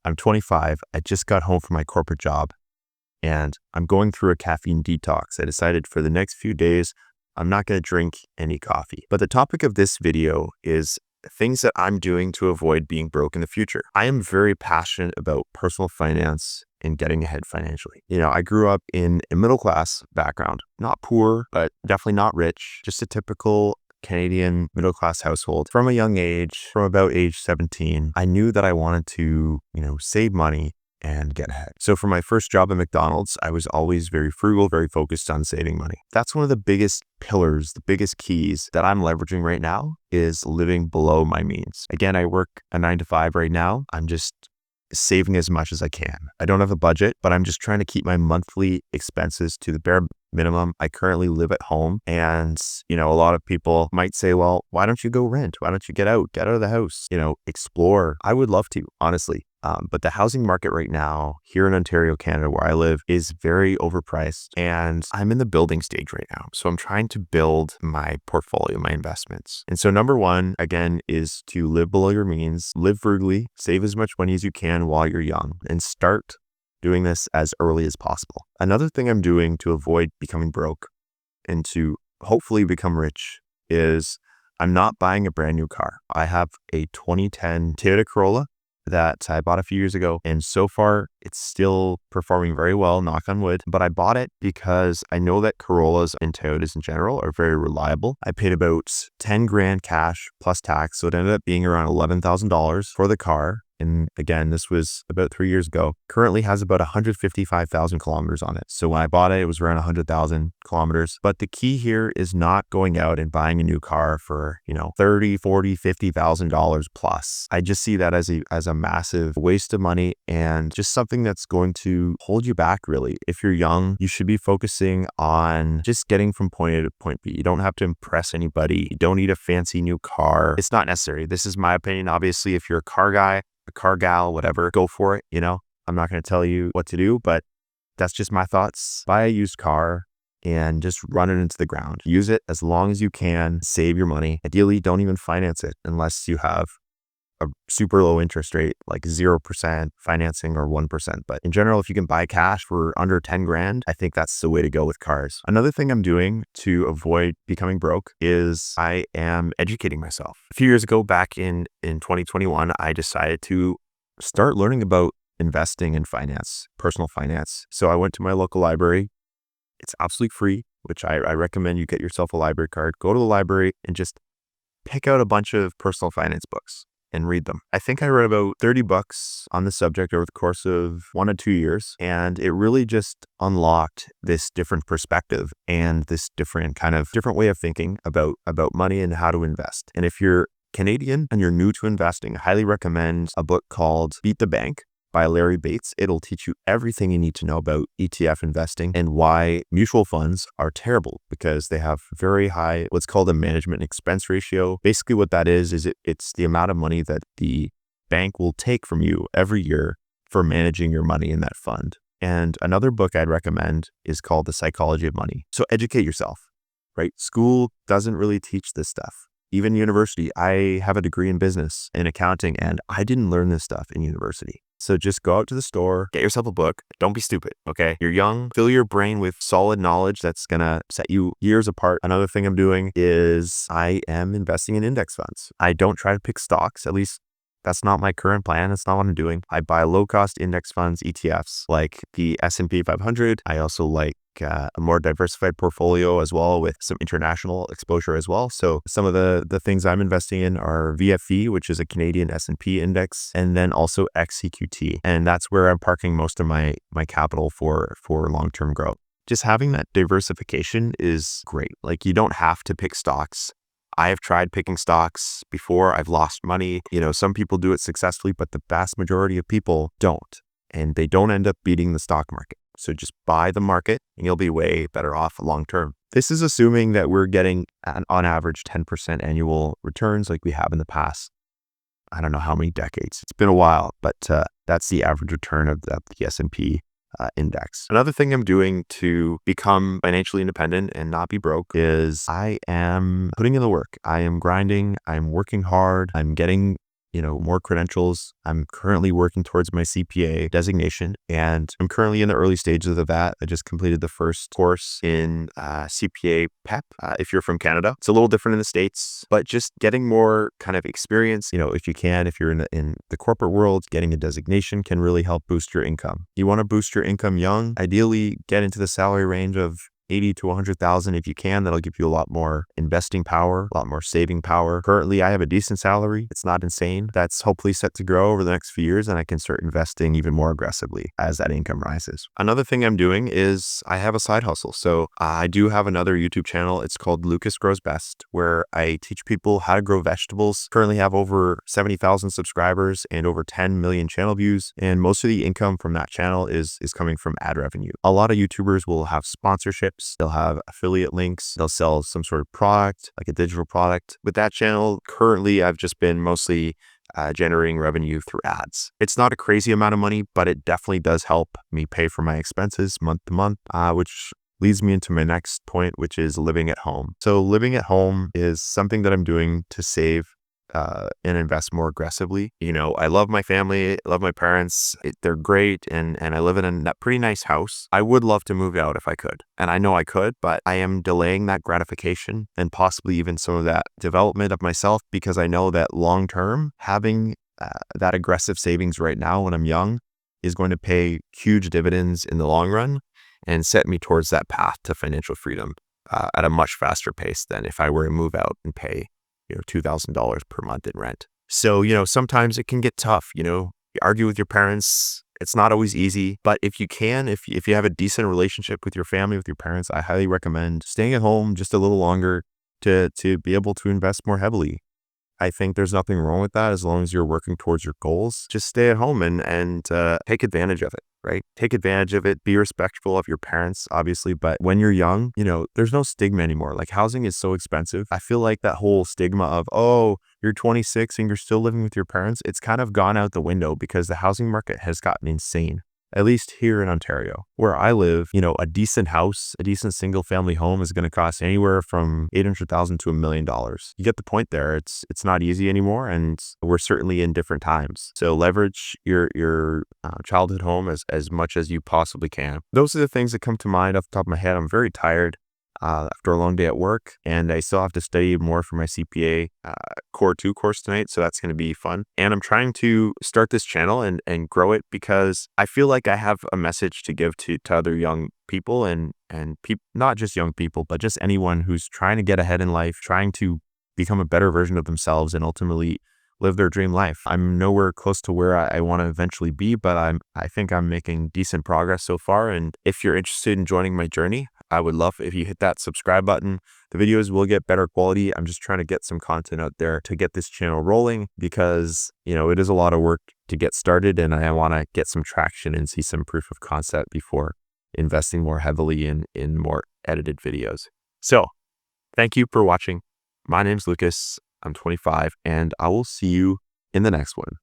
I'm 25. I just got home from my corporate job and I'm going through a caffeine detox. I decided for the next few days, I'm not going to drink any coffee. But the topic of this video is things that I'm doing to avoid being broke in the future. I am very passionate about personal finance and getting ahead financially. I grew up in a middle class background, not poor, but definitely not rich, just a typical Canadian middle class household. From a young age, from about age 17, I knew that I wanted to, save money and get ahead. So for my first job at McDonald's, I was always very frugal, very focused on saving money. That's one of the biggest pillars, the biggest keys that I'm leveraging right now is living below my means. Again, I work a 9 to 5 right now. I'm just saving as much as I can. I don't have a budget, but I'm just trying to keep my monthly expenses to the bare minimum. I currently live at home and, a lot of people might say, well, why don't you go rent? Why don't you get out of the house, explore? I would love to, honestly. But the housing market right now here in Ontario, Canada, where I live is very overpriced and I'm in the building stage right now. So I'm trying to build my portfolio, my investments. And so number one, again, is to live below your means, live frugally, save as much money as you can while you're young and start doing this as early as possible. Another thing I'm doing to avoid becoming broke and to hopefully become rich is I'm not buying a brand new car. I have a 2010 Toyota Corolla that I bought a few years ago. And so far, it's still performing very well, knock on wood. But I bought it because I know that Corollas and Toyotas in general are very reliable. I paid about 10 grand cash plus tax. So it ended up being around $11,000 for the car. And again, this was about 3 years ago. Currently has about 155,000 kilometers on it. So when I bought it, it was around 100,000 kilometers. But the key here is not going out and buying a new car for, $30,000, $40,000, $50,000 plus. I just see that as a massive waste of money and just something that's going to hold you back, really. If you're young, you should be focusing on just getting from point A to point B. You don't have to impress anybody. You don't need a fancy new car. It's not necessary. This is my opinion. Obviously, if you're a car guy, a car gal, whatever, go for it. I'm not going to tell you what to do, but that's just my thoughts. Buy a used car and just run it into the ground. Use it as long as you can, save your money. Ideally, don't even finance it unless you have a super low interest rate, like 0% financing or 1%. But in general, if you can buy cash for under 10 grand, I think that's the way to go with cars. Another thing I'm doing to avoid becoming broke is I am educating myself. A few years ago, back in 2021, I decided to start learning about investing in finance, personal finance. So I went to my local library. It's absolutely free, which I recommend you get yourself a library card. Go to the library and just pick out a bunch of personal finance books and read them. I think I read about 30 books on the subject over the course of 1 to 2 years. And it really just unlocked this different perspective and this different way of thinking about money and how to invest. And if you're Canadian and you're new to investing, I highly recommend a book called Beat the Bank by Larry Bates. It'll teach you everything you need to know about ETF investing and why mutual funds are terrible because they have very high, what's called a management expense ratio. Basically what that is it's the amount of money that the bank will take from you every year for managing your money in that fund. And another book I'd recommend is called The Psychology of Money. So educate yourself, right? School doesn't really teach this stuff. Even university, I have a degree in business and accounting, and I didn't learn this stuff in university. So just go out to the store, get yourself a book. Don't be stupid, okay? You're young. Fill your brain with solid knowledge that's going to set you years apart. Another thing I'm doing is I am investing in index funds. I don't try to pick stocks, at least that's not my current plan. That's not what I'm doing. I buy low-cost index funds, ETFs, like the S&P 500. I also like a more diversified portfolio as well with some international exposure as well. So some of the things I'm investing in are VFE, which is a Canadian S&P index, and then also XEQT. And that's where I'm parking most of my capital for long-term growth. Just having that diversification is great. Like you don't have to pick stocks. I have tried picking stocks before. I've lost money. Some people do it successfully, but the vast majority of people don't. And they don't end up beating the stock market. So just buy the market and you'll be way better off long term. This is assuming that we're getting on average 10% annual returns like we have in the past. I don't know how many decades. It's been a while, but that's the average return of the S&P index. Another thing I'm doing to become financially independent and not be broke is I am putting in the work. I am grinding. I'm working hard. I'm getting more credentials. I'm currently working towards my CPA designation, and I'm currently in the early stages of that. I just completed the first course in CPA PEP. If you're from Canada, it's a little different in the States, but just getting more kind of experience, if you're in the corporate world, getting a designation can really help boost your income. You want to boost your income young, ideally get into the salary range of 80 to 100,000 if you can. That'll give you a lot more investing power, a lot more saving power. Currently, I have a decent salary. It's not insane. That's hopefully set to grow over the next few years, and I can start investing even more aggressively as that income rises. Another thing I'm doing is I have a side hustle. So I do have another YouTube channel. It's called Lucas Grows Best, where I teach people how to grow vegetables. Currently have over 70,000 subscribers and over 10 million channel views. And most of the income from that channel is coming from ad revenue. A lot of YouTubers will have sponsorships. They'll have affiliate links. They'll sell some sort of product, like a digital product. With that channel, currently, I've just been mostly generating revenue through ads. It's not a crazy amount of money, but it definitely does help me pay for my expenses month to month, which leads me into my next point, which is living at home. So living at home is something that I'm doing to save and invest more aggressively. I love my family, I love my parents. They're great. And I live in a pretty nice house. I would love to move out if I could. And I know I could, but I am delaying that gratification and possibly even some of that development of myself, because I know that long term, having that aggressive savings right now when I'm young is going to pay huge dividends in the long run and set me towards that path to financial freedom at a much faster pace than if I were to move out and pay $2,000 per month in rent. So, sometimes it can get tough. You argue with your parents. It's not always easy, but if you can, if you have a decent relationship with your family, with your parents, I highly recommend staying at home just a little longer to be able to invest more heavily. I think there's nothing wrong with that as long as you're working towards your goals. Just stay at home and take advantage of it, right? Take advantage of it. Be respectful of your parents, obviously. But when you're young, there's no stigma anymore. Like, housing is so expensive. I feel like that whole stigma of, oh, you're 26 and you're still living with your parents, it's kind of gone out the window because the housing market has gotten insane. At least here in Ontario, where I live, a decent house, a decent single family home is going to cost anywhere from $800,000 to $1 million. You get the point there. It's not easy anymore, and we're certainly in different times. So leverage your childhood home as much as you possibly can. Those are the things that come to mind off the top of my head. I'm very tired after a long day at work, and I still have to study more for my CPA Core 2 course tonight, so that's going to be fun. And I'm trying to start this channel and grow it because I feel like I have a message to give to other young people and not just young people, but just anyone who's trying to get ahead in life, trying to become a better version of themselves and ultimately live their dream life. I'm nowhere close to where I want to eventually be, but I think I'm making decent progress so far. And if you're interested in joining my journey, I would love if you hit that subscribe button. The videos will get better quality. I'm just trying to get some content out there to get this channel rolling because, it is a lot of work to get started, and I want to get some traction and see some proof of concept before investing more heavily in more edited videos. So thank you for watching. My name's Lucas. I'm 25, and I will see you in the next one.